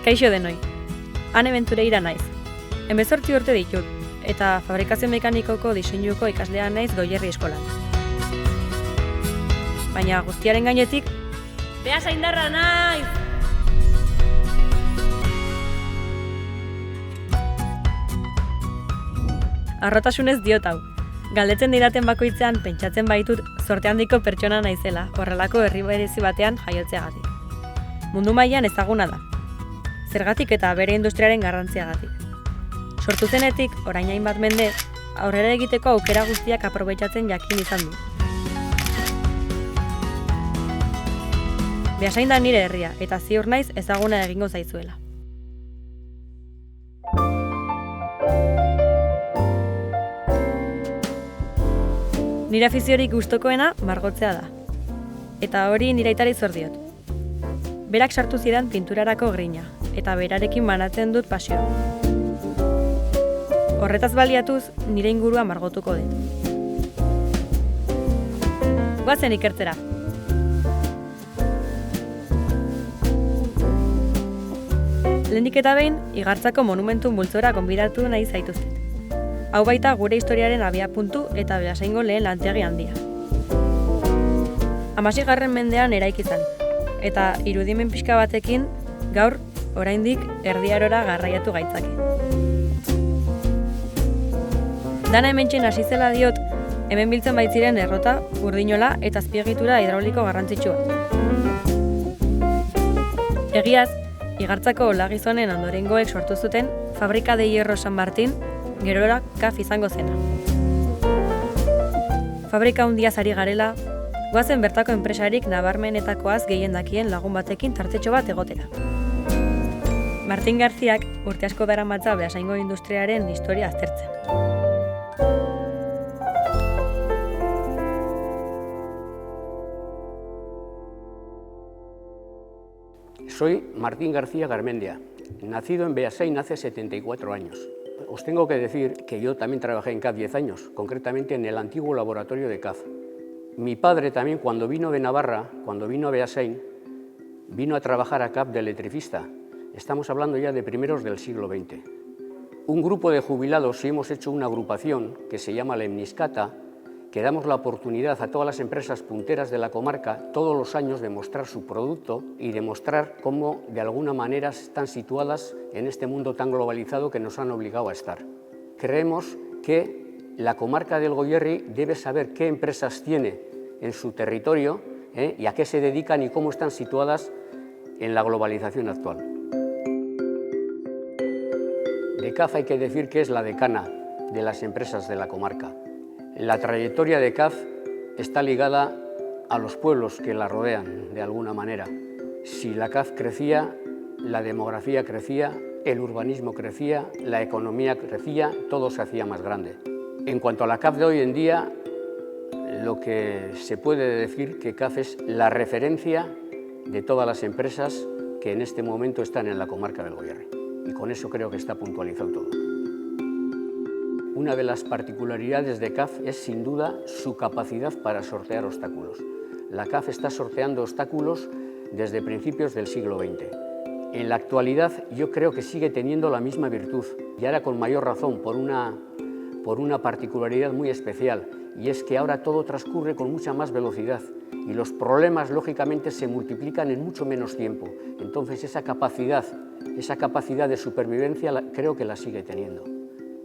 Kaixo denoi, Ane Ventureira naiz. 18 urte ditut, eta fabrikazio mekanikoko diseinuko ikaslea naiz Goierri eskolan. Baina guztiaren gainetik, Beasaindarra naiz! Arrotasunez diot hau. Galdetzen didaten bakoitzean pentsatzen baitut zorte handiko pertsona naizela, horrelako herri berezi batean jaiotzeagatik. Mundu mailan ezaguna da. Zergatik eta bere industriaren garrantziagatik. Sortu zenetik, orain hainbat mende, aurrera egiteko aukera guztiak aprobetxatzen jakin izan du. Beasain da nire herria, eta ziur naiz ezaguna egingo zaizuela. Nire afiziorik gustokoena margotzea da. Eta hori nire aitari zor diot. Berak sartu zidan pinturarako grina, eta berarekin banatzen dut pasioa. Horretaz baliatuz, nire ingurua margotuko dut. Goazen ikertzera! Lehendik eta behin, Igartzako monumentu multzora gonbidatu nahi zaituztet. Hau baita gure historiaren abiapuntu eta Beasaingo lehen lantegi handia. 16. mendean eraiki zen, eta irudimen pixka batekin gaur oraindik Erdi Arora garraiatu gaitzake. Dana hementxen hasi zela diot, hemen biltzen baitziren errota, urdinola eta azpiegitura hidrauliko garrantzitsu bat. Egiaz, Igartzako olagizonen ondorengoek sortu zuten Fabrika de Hierro San Martin, gerora KAF izango zena. Fabrika handiaz ari garela, goazen bertako enpresarik nabarmenetakoaz gehien dakien lagun batekin tartetxo bat egotera. Martin Garziak urte asko daramatza Beasaingo industriaren historia aztertzen. Soy Martín García Garmendia, nacido en Beasain hace 74 años. Os tengo que decir que yo también trabajé en CAF 10 años, concretamente en el antiguo laboratorio de CAF. Mi padre también, cuando vino de Navarra, cuando vino a Beasain, vino a trabajar a CAF de electricista. Estamos hablando ya de primeros del siglo XX. Un grupo de jubilados y hemos hecho una agrupación que se llama la Emniscata, que damos la oportunidad a todas las empresas punteras de la comarca todos los años de mostrar su producto y demostrar cómo de alguna manera están situadas en este mundo tan globalizado que nos han obligado a estar. Creemos que la comarca del Goierri debe saber qué empresas tiene en su territorio y a qué se dedican y cómo están situadas en la globalización actual. De CAF hay que decir que es la decana de las empresas de la comarca. La trayectoria de CAF está ligada a los pueblos que la rodean, de alguna manera. Si la CAF crecía, la demografía crecía, el urbanismo crecía, la economía crecía, todo se hacía más grande. En cuanto a la CAF de hoy en día, lo que se puede decir que CAF es la referencia de todas las empresas que en este momento están en la comarca del Goierri. Y con eso creo que está puntualizado todo. Una de las particularidades de CAF es sin duda su capacidad para sortear obstáculos. La CAF está sorteando obstáculos desde principios del siglo XX. En la actualidad yo creo que sigue teniendo la misma virtud y ahora con mayor razón por una particularidad muy especial, y es que ahora todo transcurre con mucha más velocidad y los problemas lógicamente se multiplican en mucho menos tiempo. Entonces esa capacidad de supervivencia creo que la sigue teniendo.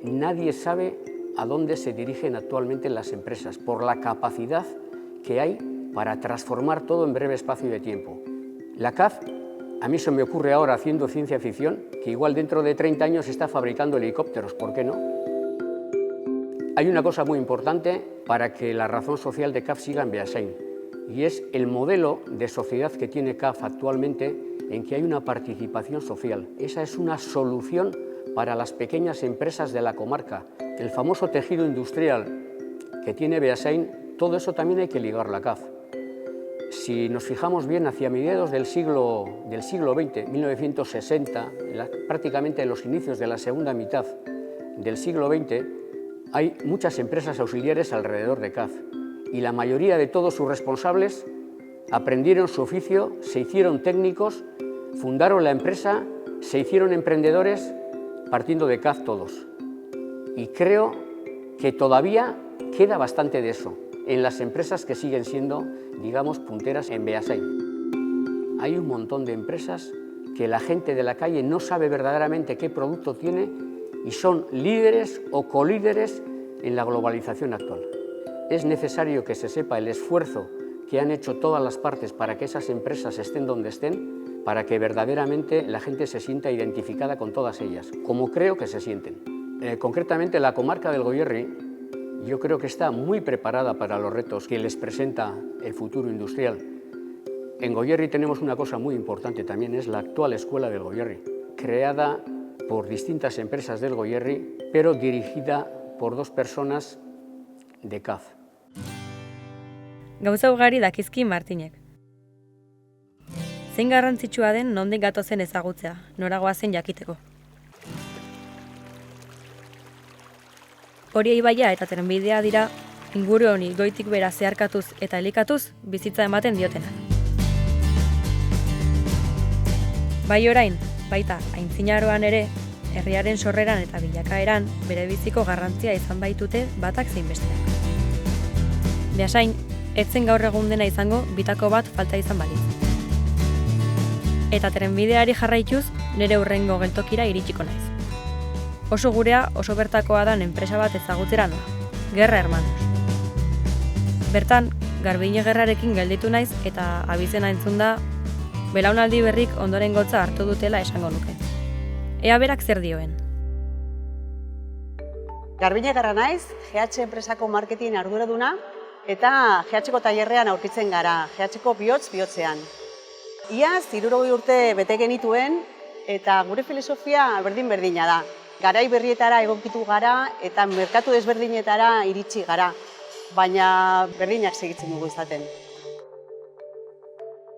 Nadie sabe a dónde se dirigen actualmente las empresas por la capacidad que hay para transformar todo en breve espacio de tiempo. La CAF, a mí se me ocurre ahora haciendo ciencia ficción, que igual dentro de 30 años está fabricando helicópteros, ¿por qué no? Hay una cosa muy importante para que la razón social de CAF siga en Beasain, y es el modelo de sociedad que tiene CAF actualmente en que hay una participación social. Esa es una solución para las pequeñas empresas de la comarca. El famoso tejido industrial que tiene Beasain, todo eso también hay que ligar la CAF. Si nos fijamos bien, hacia mediados del siglo XX, 1960, prácticamente en los inicios de la segunda mitad del siglo XX, hay muchas empresas auxiliares alrededor de CAF y la mayoría de todos sus responsables aprendieron su oficio, se hicieron técnicos, fundaron la empresa se hicieron emprendedores partiendo de CAF todos. Y creo que todavía queda bastante de eso en las empresas que siguen siendo, digamos, punteras en Beasain. Hay un montón de empresas que la gente de la calle no sabe verdaderamente qué producto tiene y son líderes o colíderes en la globalización actual. Es necesario que se sepa el esfuerzo que han hecho todas las partes para que esas empresas estén donde estén, para que verdaderamente la gente se sienta identificada con todas ellas, como creo que se sienten. Concretamente, la comarca del Goierri, yo creo que está muy preparada para los retos que les presenta el futuro industrial. En Goierri tenemos una cosa muy importante también, es la actual Escuela del Goierri, creada por distintas empresas del Goierri, pero dirigida por 2 personas de CAF. Gauza ugari dakizki Martinek. Zein garrantzitsua den nondik gatozen ezagutzea, nora goazen jakiteko. Oria ibaia eta trenbidea dira inguru honi goitik bera zeharkatuz eta elikatuz bizitza ematen diotenak. Bai orain, baita aintzinaroan ere, herriaren sorreran eta bilakaeran bere biziko garrantzia izan baitute batak zein besteak. Beasain, etzen gaur egun dena izango bitako bat falta izan balitz. Eta trenbideari jarraituz nire hurrengo geltokira iritsiko naiz. Oso gurea oso bertakoa dan enpresa bat ezagutzera noa, Gerra Hermanos. Bertan, Garbine Gerrarekin gelditu naiz eta abizena entzun da belaunaldi berrik ondoren gotza hartu dutela esango nuke. Ea berak zer dioen. Garbine Gerra naiz, GH enpresako marketing arduraduna eta GHko tailerrean aurkitzen gara, GHko bihotz-bihotzean. Iaz, 60 urte bete genituen eta gure filosofia berdin-berdina da. Garai berrietara egokitu gara eta merkatu desberdinetara iritsi gara, baina berdinak segitzen dugu izaten.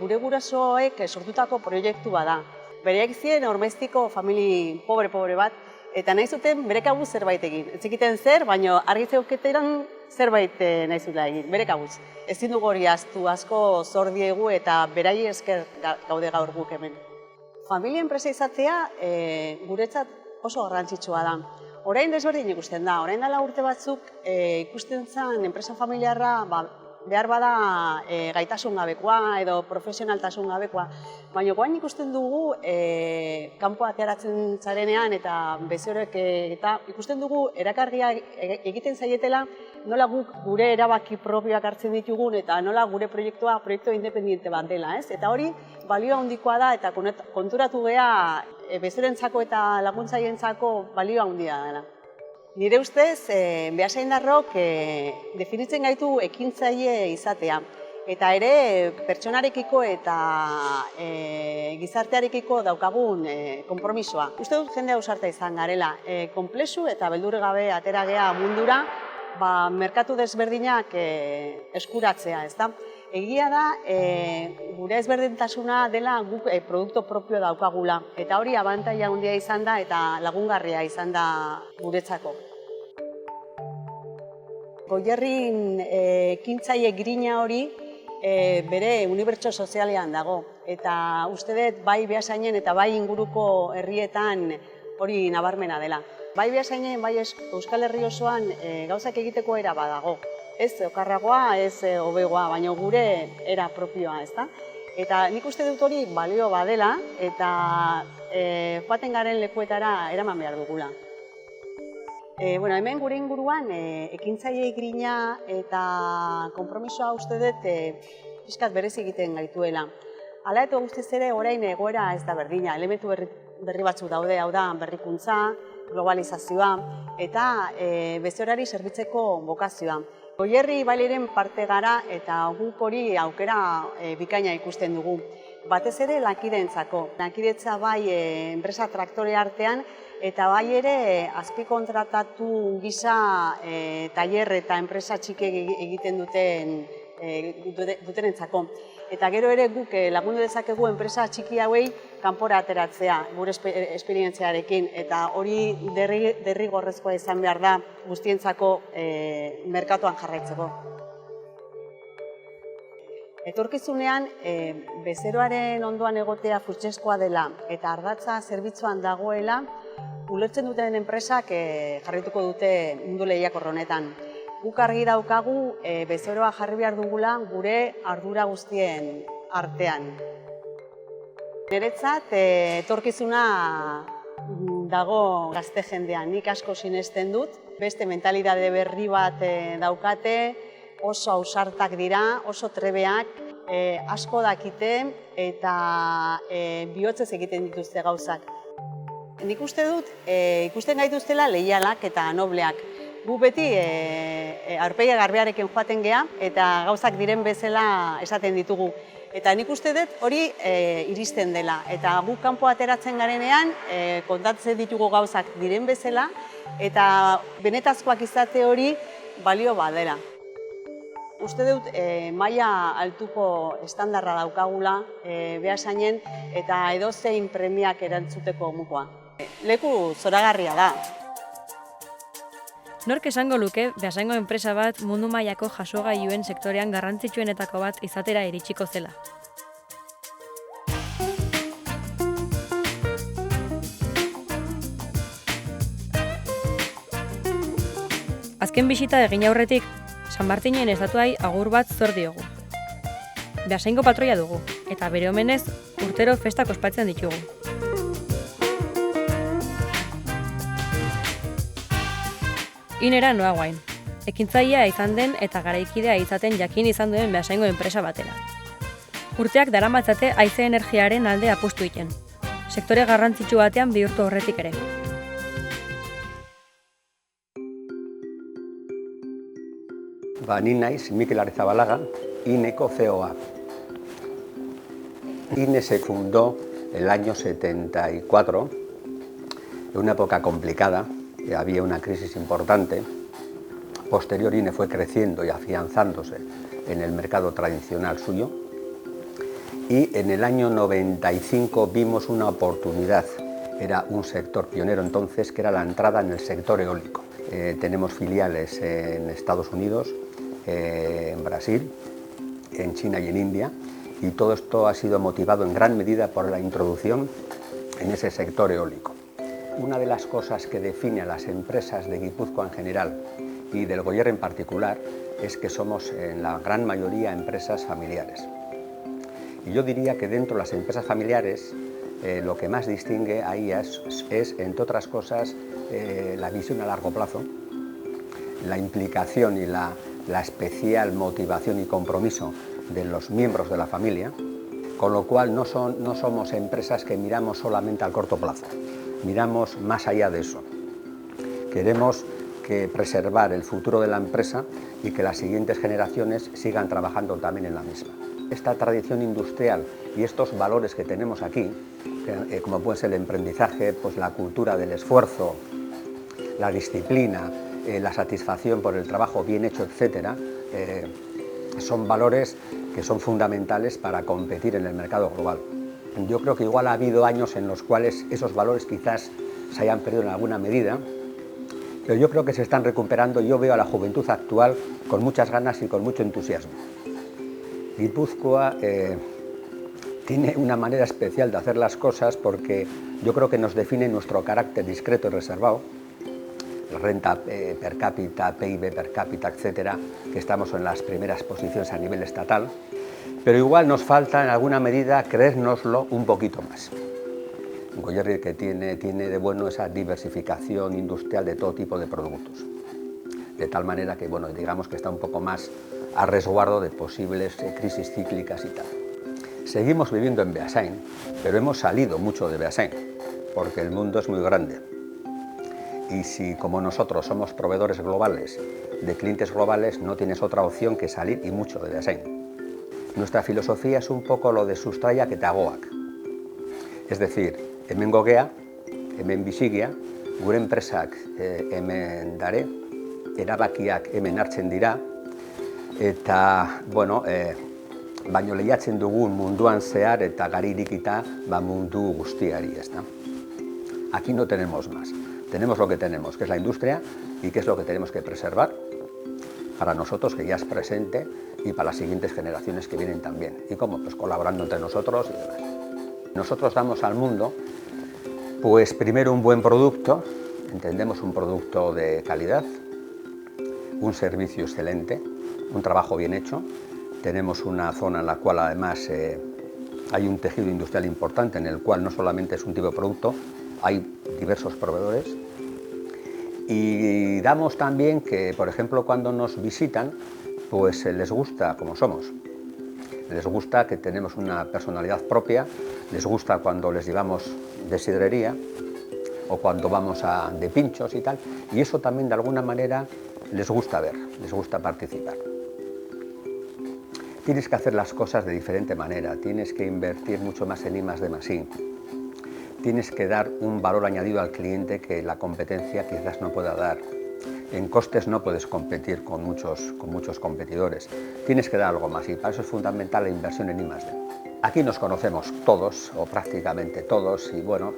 Gure gurasoek sortutako proiektu bada. Bereak ziren ormaiztiko famili pobre bat, eta nahi zuten bere kabuz zerbait egin. Ez zekiten zer, baina argi zeuketeran zerbait nahi zutela egin, bere kabuz. Ezin dugu hori ahaztu, asko zor diegu eta beraiei esker gaude gaur guk hemen. Familia enpresa izatea guretzat oso garrantzitsua da. Orain desberdin ikusten da, orain dela urte batzuk ikusten zen enpresa familiarra behar bada gaitasun gabekoa edo profesionaltasun gabekoa. Baina goain ikusten dugu kanpo ateratzen zarenean eta bezeroek eta ikusten dugu erakargia egiten zaietela nola guk gure erabaki propioak hartzen ditugun eta nola gure proiektua proiektu independiente bat dela, ez? Eta hori balio handikoa da eta konturatu gea bezeroentzako eta laguntzaientzako balio handia dela. Nire ustez, beasaindarrok definitzen gaitu ekintzaile izatea. Eta ere, pertsonarekiko eta gizartearekiko daukagun konpromisoa. Uste dut jende ausarta izan garela. Konplexu eta beldurre gabe atera gea mundura, merkatu desberdinak eskuratzea, ezta? Egia da, gure ezberdintasuna dela guk produktu propio daukagula. Eta hori abantaila handia izan da eta lagungarria izan da guretzako. Goierrin ekintzaile grina hori bere unibertso sozialean dago. Eta uste dut bai Beasainen eta bai inguruko herrietan hori nabarmena dela. Bai Beasainen, bai Euskal Herri osoan gauzak egiteko era badago. Ez okarragoa, ez hobegoa, baina gure era propioa, ezta? Eta nik uste dut hori balio badela eta joaten garen lekuetara eraman behar dugula. Hemen gure inguruan ekintzaile grina eta konpromisoa uste dut pixkat berezi egiten gaituela. Hala eta guztiz ere orain egoera ez da berdina, elementu berri batzuk daude, hau da berrikuntza, globalizazioa eta bezeroari zerbitzeko bokazioa. Goierri Bailiren parte gara eta guk hori aukera bikaina ikusten dugu. Batez ere lankideentzako. Lankidetza bai enpresa traktore artean eta bai ere azpikontratatu gisa tailer eta enpresa txiki egiten dutenentzako. Eta gero ere guk lagundu dezakegu enpresa txiki hauei kanpora ateratzea gure esperientziarekin eta hori derrigorrezkoa izan behar da guztientzako merkatuan jarraitzeko. Etorkizunean, bezeroaren ondoan egotea funtsezkoa dela eta ardatza zerbitzuan dagoela, ulertzen duten enpresak jarrituko dute mundu lehiakor honetan. Guk argi daukagu bezeroa jarri behar dugula gure ardura guztien artean. Niretzat, etorkizuna dago gazte jendean, nik asko sinesten dut. Beste mentalidade berri bat daukate, oso ausartak dira, oso trebeak, asko dakite eta bihotzez egiten dituzte gauzak. Nik uste dut, ikusten gaituztela leialak eta nobleak. Gu beti aurpegia garbiarekin joaten gea eta gauzak diren bezala esaten ditugu. Eta nik uste dut hori iristen dela. Eta guk kanpo ateratzen garenean kontatzen ditugu gauzak diren bezala eta benetazkoak izate hori balio badela. Uste dut maila altuko estandarra daukagula Beasainen eta edozein premiak erantzuteko mukoa. Leku zoragarria da. Nork esango luke Beasaingo enpresa bat mundu mailako jasogailuen sektorean garrantzitsuenetako bat izatera iritsiko zela. Azken bisita egin aurretik, San Martinen estatuai agur bat zor diogu. Beasaingo patroia dugu, eta bere omenez urtero festak ospatzen ditugu. Inera noa guain, ekintzailea izan den eta garaikidea izaten jakin izan duen Beasaingo enpresa batera. Urteak daramatzate haize energiaren alde apustu egiten, sektore garrantzitsu batean bihurtu horretik ere. Ni naiz Mikel Arrizabalaga, INEko COA. INE se fundó en el año 74, en una época complicada, había una crisis importante. Posterior INE fue creciendo y afianzándose en el mercado tradicional suyo. Y en el año 95 vimos una oportunidad. Era un sector pionero entonces, que era la entrada en el sector eólico. Tenemos filiales en Estados Unidos, en Brasil, en China y en India, y todo esto ha sido motivado en gran medida por la introducción en ese sector eólico. Una de las cosas que define a las empresas de Guipúzcoa en general y del Goierri en particular es que somos en la gran mayoría empresas familiares. Y yo diría que dentro de las empresas familiares lo que más distingue a ellas es, entre otras cosas, la visión a largo plazo, la implicación y la especial motivación y compromiso de los miembros de la familia, con lo cual no somos empresas que miramos solamente al corto plazo, miramos más allá de eso. Queremos preservar el futuro de la empresa y que las siguientes generaciones sigan trabajando también en la misma. Esta tradición industrial y estos valores que tenemos aquí, como puede ser el emprendizaje, pues la cultura del esfuerzo, la disciplina, la satisfacción por el trabajo bien hecho, etcétera, son valores que son fundamentales para competir en el mercado global. Yo creo que igual ha habido años en los cuales esos valores quizás se hayan perdido en alguna medida, pero yo creo que se están recuperando. Yo veo a la juventud actual con muchas ganas y con mucho entusiasmo. Guipúzcoa tiene una manera especial de hacer las cosas porque yo creo que nos define nuestro carácter discreto y reservado. La renta per cápita, PIB per cápita, etcétera, que estamos en las primeras posiciones a nivel estatal, pero igual nos falta en alguna medida creérnoslo un poquito más. Goierri que tiene de bueno esa diversificación industrial de todo tipo de productos, de tal manera que bueno, digamos que está un poco más a resguardo de posibles crisis cíclicas y tal. Seguimos viviendo en Beasain, pero hemos salido mucho de Beasain, porque el mundo es muy grande. Y si, como nosotros, somos proveedores globales, de clientes globales, no tienes otra opción que salir y mucho de Beasain. Nuestra filosofía es un poco lo de sustraiak eta goak. Es decir, hemen gogea, hemen bizigia, gure enpresak hemen dare, erabakiak hemen hartzen dira, eta, bueno, baino lehiatzen dugun munduan zehar eta gari irikita mundu guztiari, ezta? Aquí no tenemos más. Tenemos lo que tenemos, que es la industria, y que es lo que tenemos que preservar, para nosotros, que ya es presente, y para las siguientes generaciones que vienen también. ¿Y cómo? Pues colaborando entre nosotros y demás. Nosotros damos al mundo, pues primero un buen producto, entendemos un producto de calidad, un servicio excelente, un trabajo bien hecho. Tenemos una zona en la cual además hay un tejido industrial importante en el cual no solamente es un tipo de producto, hay diversos proveedores. Y damos también que, por ejemplo, cuando nos visitan, pues les gusta como somos. Les gusta que tenemos una personalidad propia, les gusta cuando les llevamos de sidrería o cuando vamos de pinchos y tal, y eso también de alguna manera les gusta ver, les gusta participar. Tienes que hacer las cosas de diferente manera, tienes que invertir mucho más en I+D+I. Tienes que dar un valor añadido al cliente que la competencia quizás no pueda dar. En costes no puedes competir con muchos competidores. Tienes que dar algo más y para eso es fundamental la inversión en I+D. Aquí nos conocemos todos, o prácticamente todos, y bueno,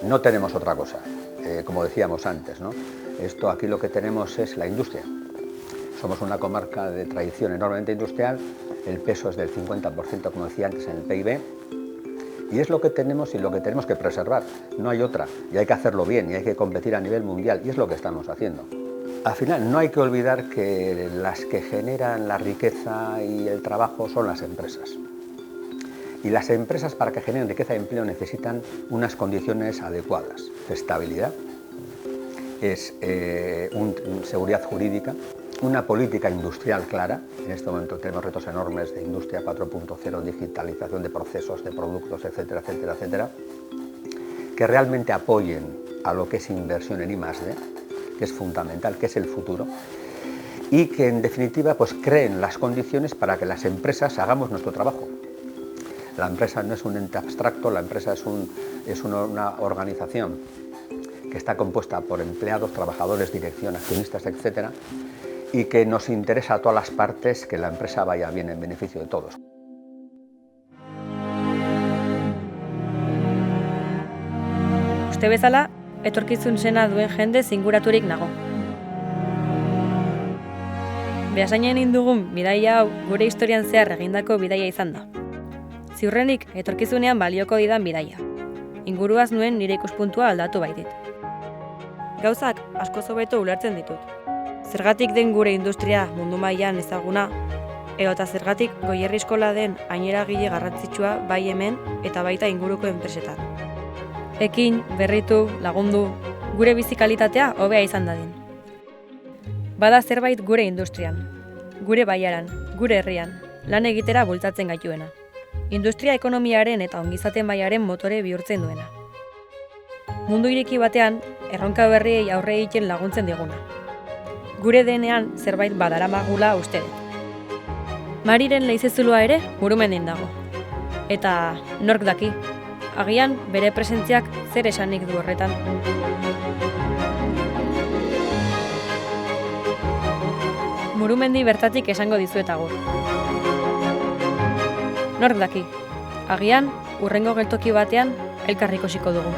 no tenemos otra cosa, como decíamos antes, ¿no? Esto aquí lo que tenemos es la industria. Somos una comarca de tradición enormemente industrial, el peso es del 50%, como decía antes, en el PIB, y es lo que tenemos y lo que tenemos que preservar, no hay otra, y hay que hacerlo bien, y hay que competir a nivel mundial, y es lo que estamos haciendo. Al final, no hay que olvidar que las que generan la riqueza y el trabajo son las empresas. Y las empresas, para que generen riqueza y empleo, necesitan unas condiciones adecuadas, estabilidad, seguridad jurídica, una política industrial clara. En este momento tenemos retos enormes de industria 4.0, digitalización de procesos, de productos, etcétera, etcétera, etcétera, que realmente apoyen a lo que es inversión en I+D, que es fundamental, que es el futuro, y que en definitiva pues creen las condiciones para que las empresas hagamos nuestro trabajo. La empresa no es un ente abstracto, la empresa es una organización que está compuesta por empleados, trabajadores, dirección, accionistas, etcétera, y que nos interesa a todas las partes que la empresa vaya bien en beneficio de todos. Uste bezala, etorkizun sena duen jende zinguraturik nago. Beasainen indugun bidaia hau gure historian zehar egindako bidaia izan da. Ziurrenik etorkizunean balioko didan bidaia. Inguruaz nuen nire ikuspuntua aldatu baitit. Gauzak askoz hobeto ulertzen ditut. Zergatik den gure industria mundu mailan ezaguna, edota zergatik Goierri eskola den aineragile garrantzitsua bai hemen eta baita inguruko enpresetan. Ekin, berritu, lagundu, gure bizi kalitatea hobea izan dadin. Bada zerbait gure industrian, gure baiaran, gure herrian, lan egitera bultzatzen gaituena. Industria ekonomiaren eta ongizate mailaren motore bihurtzen duena. Mundu ireki batean, erronka berriei aurre egiten laguntzen diguna. Gure denean zerbait badaramagula uste dut. Mariren leizezulua ere Murumendin dago. Eta nork daki, agian bere presentziak zer esanik du horretan. Murumendi bertatik esango dizuet agur. Nork daki, agian urrengo geltoki batean elkar ikusiko dugu.